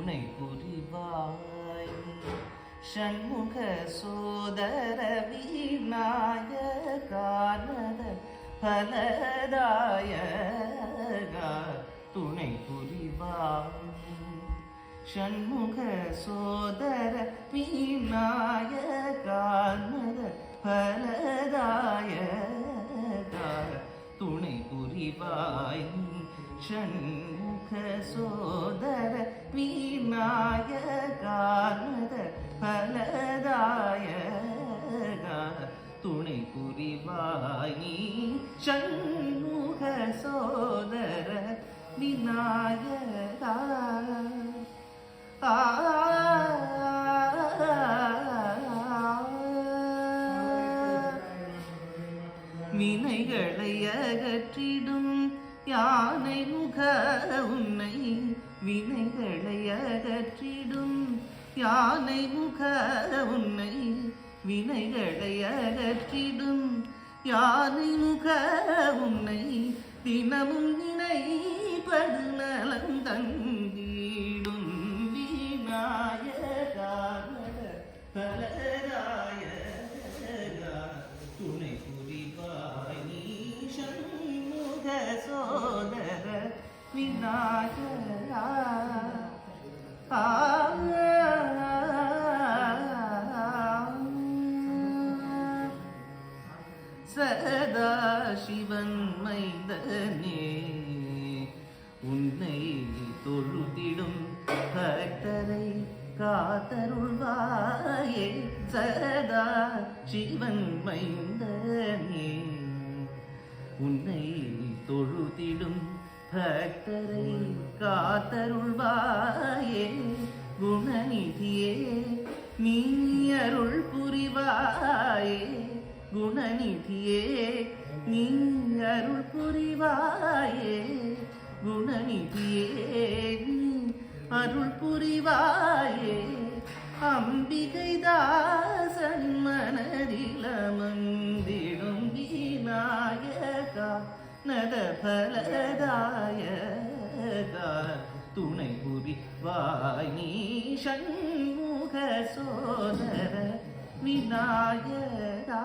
துணை புரிவாய் ஷண்முக சோதர விநாயகானத பலதாயகா துணை புரிவாய் ஷண்முக சோதர விநாயகானத பலதாயகா துணை புரிவாய் ஷண்முக சோதர விநாயகானத பலதாயகா துணை புரிவாய் நீ ஷண்முக சோதர விநாயகா வினைகளை அகற்றிடும் யானை முக உன்னை வினைகளை அகற்றிடும் யானை முக உன்னை வினைகளை அகற்றிடும் யானை முக உன்னை தினமும் நினைப்பது நலம் தந்திடும் விநாயகானத பலதாயகா துணை புரிவாய் நீ ஷண்முக சோதர விநாயகா சதா சிவன் மைந்தனே உன்னை தொழுதிடும் பக்தரை காத்தருள்வாயே சதா சிவன் மைந்தனே உன்னை தொழுதிடும் பக்தரை காத்தருள்வாயே குணநிதியே நீ அருள் புரிவாயே குணநிதியே நீ அருள் புரிவாயே குணநிதியே நீ அருள் புரிவாயே அம்பிகை தாசன் மனதில் அமர்ந்திடும் விநாயகா நத பலதாயகா துணை புரிவாய் நீ ஷண்முக சோதர விநாயகா